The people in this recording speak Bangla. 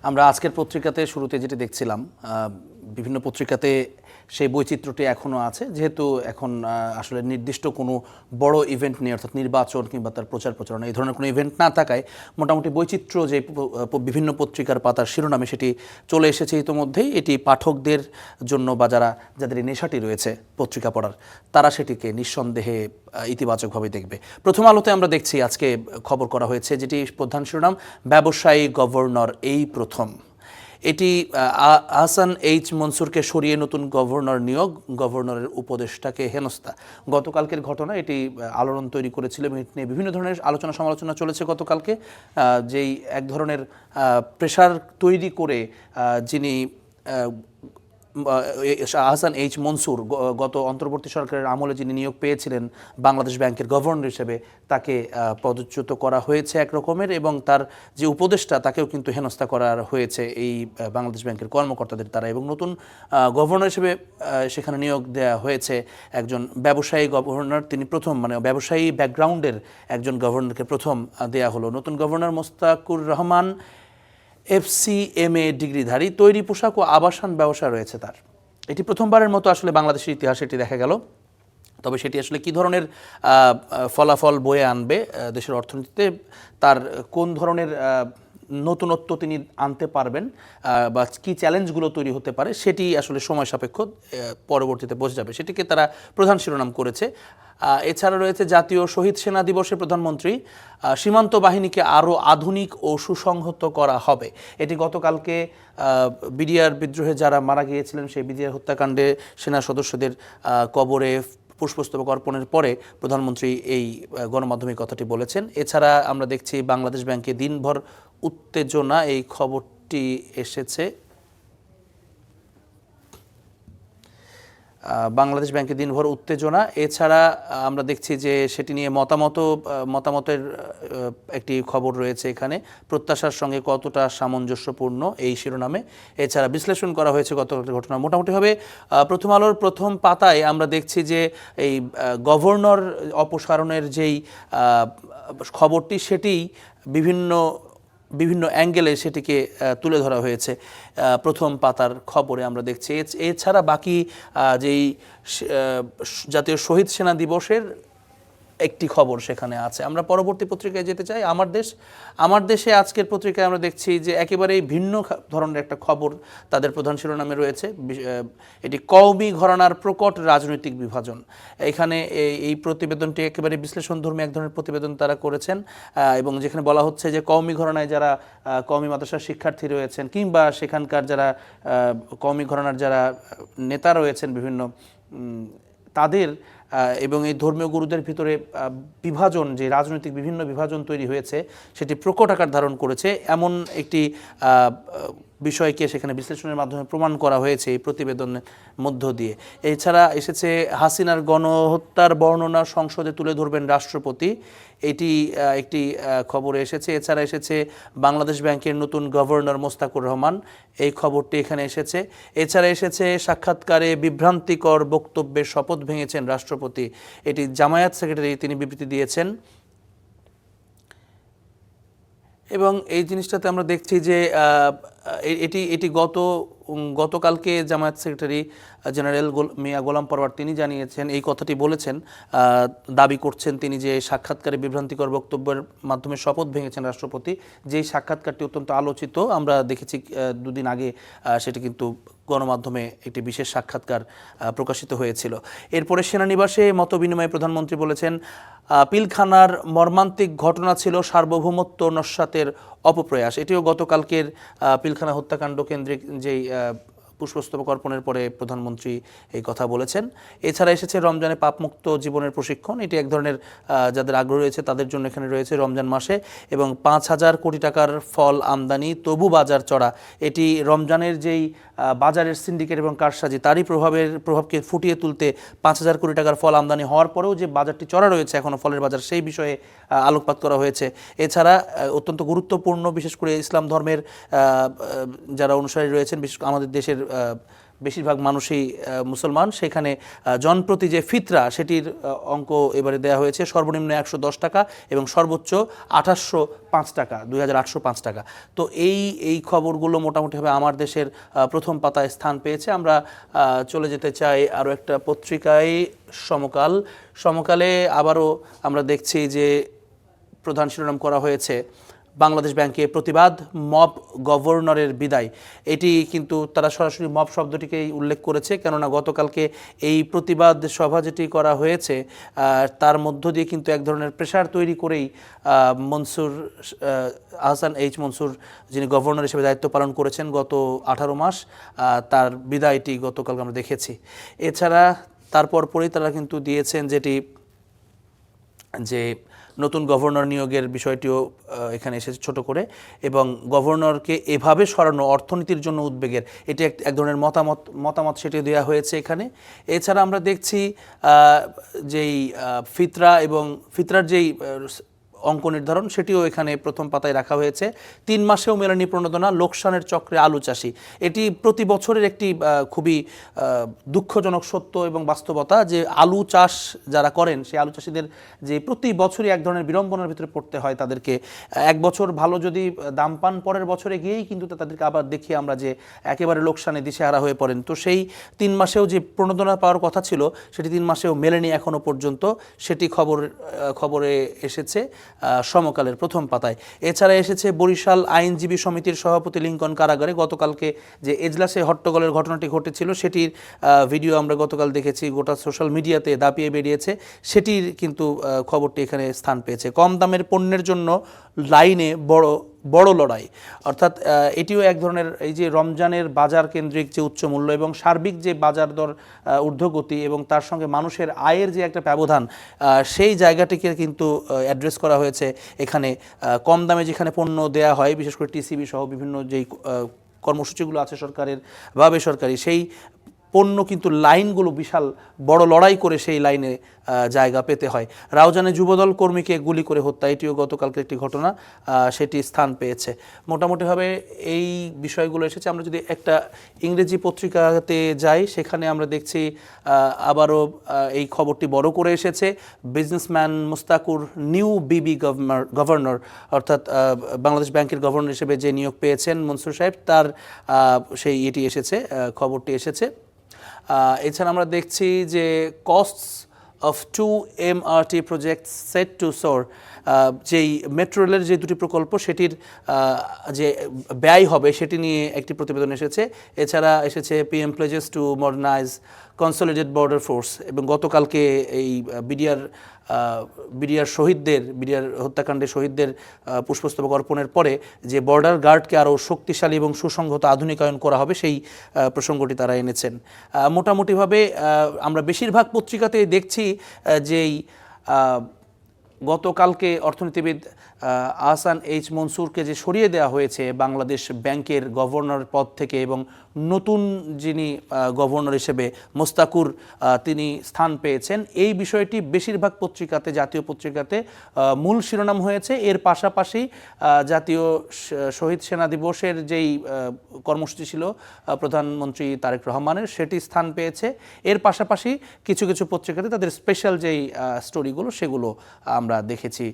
আমরা আজকের পত্রিকাতে শুরুতে যেটি দেখছিলাম, বিভিন্ন পত্রিকাতে সেই বৈচিত্র্যটি এখনও আছে, যেহেতু এখন আসলে নির্দিষ্ট কোনো বড় ইভেন্ট নিয়ে, অর্থাৎ নির্বাচন কিংবা তার প্রচার প্রচারণা এই ধরনের কোনো ইভেন্ট না থাকায় মোটামুটি বৈচিত্র্য যে বিভিন্ন পত্রিকার পাতার শিরোনামে সেটি চলে এসেছে ইতোমধ্যেই। এটি পাঠকদের জন্য বা যাদের এই নেশাটি রয়েছে পত্রিকা পড়ার, তারা সেটিকে নিঃসন্দেহে ইতিবাচকভাবে দেখবে। প্রথম আলোতে আমরা দেখছি আজকে খবর করা হয়েছে, যেটি প্রধান শিরোনাম, ব্যবসায়ী গভর্নর এই প্রথম। এটি আহসান এইচ মনসুরকে সরিয়ে নতুন গভর্নর নিয়োগ, গভর্নরের উপদেষ্টাকে হেনস্থা। গতকালকের ঘটনা, এটি আলোড়ন তৈরি করেছিল এবং এটি নিয়ে বিভিন্ন ধরনের আলোচনা সমালোচনা চলেছে গতকালকে। যেই এক ধরনের প্রেশার তৈরি করে যিনি আহসান এইচ মনসুর গত অন্তর্বর্তী সরকারের আমলে যিনি নিয়োগ পেয়েছিলেন বাংলাদেশ ব্যাংকের গভর্নর হিসেবে, তাকে পদচ্যুত করা হয়েছে এক রকমের, এবং তার যে উপদেষ্টা তাকেও কিন্তু হেনস্থা করা হয়েছে এই বাংলাদেশ ব্যাংকের কর্মকর্তাদের দ্বারা। এবং নতুন গভর্নর হিসেবে সেখানে নিয়োগ দেওয়া হয়েছে একজন ব্যবসায়ী গভর্নর। তিনি প্রথম, মানে ব্যবসায়ী ব্যাকগ্রাউন্ডের একজন গভর্নরকে প্রথম দেয়া হলো। নতুন গভর্নর মোস্তাকুর রহমান FCMA ডিগ্রিধারী, তৈরি পোশাক ও আবাসন ব্যবসা রয়েছে তার। এটি প্রথমবারের মতো আসলে বাংলাদেশের ইতিহাসে এটি দেখা গেল। তবে সেটি আসলে কী ধরনের ফলাফল বয়ে আনবে দেশের অর্থনীতিতে, তার কোন ধরনের নতুনত্ব তিনি আনতে পারবেন বা কী চ্যালেঞ্জগুলো তৈরি হতে পারে, সেটি আসলে সময় সাপেক্ষ, পরবর্তীতে বোঝা যাবে। সেটিকে তারা প্রধান শিরোনাম করেছে। এছাড়া রয়েছে জাতীয় শহীদ সেনা দিবসে প্রধানমন্ত্রী, সীমান্ত বাহিনীকে আরও আধুনিক ও সুসংহত করা হবে। এটি গতকালকে বিডিআর বিদ্রোহে যারা মারা গিয়েছিলেন সেই বিডিআর হত্যাকাণ্ডে সেনা সদস্যদের কবরে পুষ্পস্তবক অর্পণের পরে প্রধানমন্ত্রী এই গণমাধ্যমে কথাটি বলেছেন। এছাড়া আমরা দেখছি বাংলাদেশ ব্যাংকে দিনভর উত্তেজনা, এই খবরটি এসেছে। বাংলাদেশ ব্যাংকে দিনভর উত্তেজনা। এছাড়া আমরা দেখছি যে সেটি নিয়ে মতামতের একটি খবর রয়েছে এখানে, প্রত্যাশার সঙ্গে কতটা সামঞ্জস্যপূর্ণ, এই শিরোনামে। এছাড়া বিশ্লেষণ করা হয়েছে গতকালের ঘটনা। মোটামুটিভাবে প্রথম আলোর প্রথম পাতায় আমরা দেখছি যে এই গভর্নর অপসারণের যেই খবরটি, সেটি বিভিন্ন অ্যাঙ্গেলে সেটিকে তুলে ধরা হয়েছে প্রথম পাতার খবরে আমরা দেখছি। এছাড়া বাকি যেই জাতীয় শহীদ সেনা দিবসের একটি খবর সেখানে আছে। আমরা পরবর্তী পত্রিকায় যেতে চাই, আমার দেশে আজকের পত্রিকায় আমরা দেখছি যে একেবারেই ভিন্ন ধরনের একটা খবর তাদের প্রধান শিরোনামে রয়েছে। এটি কওমি ঘরানার প্রকট রাজনৈতিক বিভাজন। এখানে এই প্রতিবেদনটি একেবারে বিশ্লেষণধর্মী এক ধরনের প্রতিবেদন তারা করেছেন, এবং যেখানে বলা হচ্ছে যে কওমি ঘরানায় যারা কওমি মাদ্রাসার শিক্ষার্থী রয়েছেন, কিংবা সেখানকার যারা কওমি ঘরানার যারা নেতা রয়েছেন বিভিন্ন, তাদের এবং এই ধর্মীয় গুরুদের ভিতরে বিভাজন, যে রাজনৈতিক বিভিন্ন বিভাজন তৈরি হয়েছে, সেটি প্রকট আকার ধারণ করেছে, এমন একটি বিষয়কে সেখানে বিশ্লেষণের মাধ্যমে প্রমাণ করা হয়েছে এই প্রতিবেদনের মধ্য দিয়ে। এছাড়া এসেছে হাসিনার গণহত্যার বর্ণনা সংসদে তুলে ধরবেন রাষ্ট্রপতি, এটি একটি খবরে এসেছে। এছাড়া এসেছে বাংলাদেশ ব্যাংকের নতুন গভর্নর মোস্তাকুর রহমান, এই খবরটি এখানে এসেছে। এছাড়া এসেছে সাক্ষাৎকারে বিভ্রান্তিকর বক্তব্যের শপথ ভেঙেছেন রাষ্ট্রপতি, এটি জামায়াত সেক্রেটারি তিনি বিবৃতি দিয়েছেন। এবং এই জিনিসটাতে আমরা দেখছি যে এটি গতকালকে জামায়াত সেক্রেটারি জেনারেল মিয়া গোলাম পরওয়ার তিনি জানিয়েছেন, এই কথাটি বলেছেন, দাবি করছেন তিনি যে সাক্ষাৎকারে বিভ্রান্তিকর বক্তব্যের মাধ্যমে শপথ ভেঙেছেন রাষ্ট্রপতি। যেই সাক্ষাৎকারটি অত্যন্ত আলোচিত, আমরা দেখেছি দুদিন আগে সেটি কিন্তু গণমাধ্যমে একটি বিশেষ সাক্ষাৎকার প্রকাশিত হয়েছিল। এরপরে সেনানিবাসে মতবিনিময়ে প্রধানমন্ত্রী বলেছেন, পিলখানার মর্মান্তিক ঘটনা ছিল সার্বভৌমত্ব নস্যাতের অপপ্রয়াস। এটিও গতকালকের পিলখানা হত্যাকাণ্ড কেন্দ্রিক যেই পুষ্পস্তবক অর্পণের পরে প্রধানমন্ত্রী এই কথা বলেছেন। এছাড়া এসেছে রমজানে পাপমুক্ত জীবনের প্রশিক্ষণ, এটি এক ধরনের যাদের আগ্রহ রয়েছে তাদের জন্য এখানে রয়েছে রমজান মাসে। এবং 5,000 কোটি টাকার ফল আমদানি তবু বাজার চড়া, এটি রমজানের যেই বাজারের সিন্ডিকেট এবং কারসাজি তারই প্রভাবকে ফুটিয়ে তুলতে 5,000 কোটি টাকার ফল আমদানি হওয়ার পরেও যে বাজারটি চড়া রয়েছে এখনও ফলের বাজার, সেই বিষয়ে আলোকপাত করা হয়েছে। এছাড়া অত্যন্ত গুরুত্বপূর্ণ, বিশেষ করে ইসলাম ধর্মের যারা অনুসারী রয়েছেন, বিশেষ আমাদের দেশের বেশিরভাগ মানুষই মুসলমান, সেখানে জনপ্রতি যে ফিতরা সেটির অঙ্ক এবারে দেওয়া হয়েছে সর্বনিম্ন 110 টাকা এবং সর্বোচ্চ 2805 টাকা, 2805 টাকা। তো এই খবরগুলো মোটামুটিভাবে আমার দেশের প্রথম পাতায় স্থান পেয়েছে। আমরা চলে যেতে চাই আরও একটা পত্রিকায়, সমকালে আবারও আমরা দেখছি যে প্রধান শিরোনাম করা হয়েছে বাংলাদেশ ব্যাংকে প্রতিবাদ, মব গভর্নরের বিদায়। এটি কিন্তু তারা সরাসরি মব শব্দটিকেই উল্লেখ করেছে, কেননা গতকালকে এই প্রতিবাদ সভা যেটি করা হয়েছে তার মধ্য দিয়ে কিন্তু এক ধরনের প্রেশার তৈরি করেই আহসান এইচ মনসুর, যিনি গভর্নর হিসেবে দায়িত্ব পালন করেছেন গত 18 মাস, তার বিদায়টি গতকালকে আমরা দেখেছি। এছাড়া তারপর পরেই তারা কিন্তু দিয়েছেন যে নতুন গভর্নর নিয়োগের বিষয়টিও এখানে এসেছে ছোট করে, এবং গভর্নরকে এভাবে সরানো অর্থনীতির জন্য উদ্বেগের, এটি এক ধরনের মতামত সেটিও দেওয়া হয়েছে এখানে। এছাড়া আমরা দেখছি যেই ফিতরার যেই অঙ্ক নির্ধারণ সেটিও এখানে প্রথম পাতায় রাখা হয়েছে। 3 মাসেও মেলেনি প্রণোদনা, লোকসানের চক্রে আলু চাষি। এটি প্রতি বছরের একটি খুবই দুঃখজনক সত্য এবং বাস্তবতা যে আলু চাষ যারা করেন সেই আলু চাষিদের যে প্রতি বছরই এক ধরনের বিড়ম্বনার ভিতরে পড়তে হয় তাদেরকে। এক বছর ভালো যদি দাম পান, পরের বছরে গিয়েই কিন্তু তাদেরকে আবার দেখি আমরা যে একেবারে লোকসানে দিশেহারা হয়ে পড়েন। তো সেই 3 মাসেও যে প্রণোদনা পাওয়ার কথা ছিল সেটি 3 মাসেও মেলেনি এখনও পর্যন্ত, সেটি খবরে এসেছে সমকালের প্রথম পাতায়। এছাড়া এসেছে বরিশাল আইনজীবী সমিতির সভাপতি লিঙ্কন কারাগারে। গতকালকে যে এজলাসে হট্টগোলের ঘটনাটি ঘটেছিল সেটির ভিডিও আমরা গতকাল দেখেছি, গোটা সোশ্যাল মিডিয়াতে দাপিয়ে বেরিয়েছে, সেটির কিন্তু খবরটি এখানে স্থান পেয়েছে। কম দামের পণ্যের জন্য লাইনে বড় লড়াই, অর্থাৎ এটিও এক ধরনের এই যে রমজানের বাজার কেন্দ্রিক যে উচ্চ মূল্য এবং সার্বিক যে বাজার দর ঊর্ধ্বগতি এবং তার সঙ্গে মানুষের আয়ের যে একটা ব্যবধান, সেই জায়গাটিকে কিন্তু অ্যাড্রেস করা হয়েছে এখানে। কম দামে যেখানে পণ্য দেয়া হয়, বিশেষ করে টিসিবি সহ বিভিন্ন যেই কর্মসূচিগুলো আছে সরকারের বা বেসরকারি, সেই পণ্য কিন্তু লাইনগুলো বিশাল বড় লড়াই করে সেই লাইনে জায়গা পেতে হয়। রাউজানে যুবদল কর্মীকে গুলি করে হত্যা, এটিও গতকালকে একটি ঘটনা, সেটি স্থান পেয়েছে। মোটামুটিভাবে এই বিষয়গুলো এসেছে। আমরা যদি একটা ইংরেজি পত্রিকাতে যাই, সেখানে আমরা দেখছি আবারও এই খবরটি বড় করে এসেছে। বিজনেসম্যান মুস্তাকুর নিউ বিবি গভর্নর, অর্থাৎ বাংলাদেশ ব্যাংকের গভর্নর হিসেবে যে নিয়োগ পেয়েছেন মনসুর সাহেব, তার এটি এসেছে, খবরটি এসেছে। এছাড়া আমরা দেখছি যে costs of 2 MRT projects set to soar, যেই মেট্রো রেলের যে 2টি প্রকল্প সেটির যে ব্যয় হবে সেটি নিয়ে একটি প্রতিবেদন এসেছে। এছাড়া এসেছে PM pledges to modernise consolidated border force, এবং গতকালকে এই বিডিআর হত্যাকাণ্ডের শহীদদের পুষ্পস্তবক অর্পণের পরে যে বর্ডার গার্ডকে আরও শক্তিশালী এবং সুসংহত আধুনিকায়ন করা হবে সেই প্রসঙ্গটি তারা এনেছেন। মোটামুটিভাবে আমরা বেশিরভাগ পত্রিকাতেই দেখছি যেই গতকালকে অর্থনীতিবিদ আহসান এইচ মনসুরকে যে সরিয়ে দেওয়া হয়েছে বাংলাদেশ ব্যাংকের গভর্নর পদ থেকে, এবং নতুন যিনি গভর্নর হিসেবে মোস্তাকুর তিনি স্থান পেয়েছেন, এই বিষয়টি বেশিরভাগ পত্রিকাতে, জাতীয় পত্রিকাতে মূল শিরোনাম হয়েছে। এর পাশাপাশি জাতীয় শহীদ সেনা দিবসের যেই কর্মসূচি ছিল প্রধানমন্ত্রী তারেক রহমানের, সেটি স্থান পেয়েছে। এর পাশাপাশি কিছু কিছু পত্রিকাতে তাদের স্পেশাল যেই স্টোরিগুলো সেগুলো আমরা দেখেছি।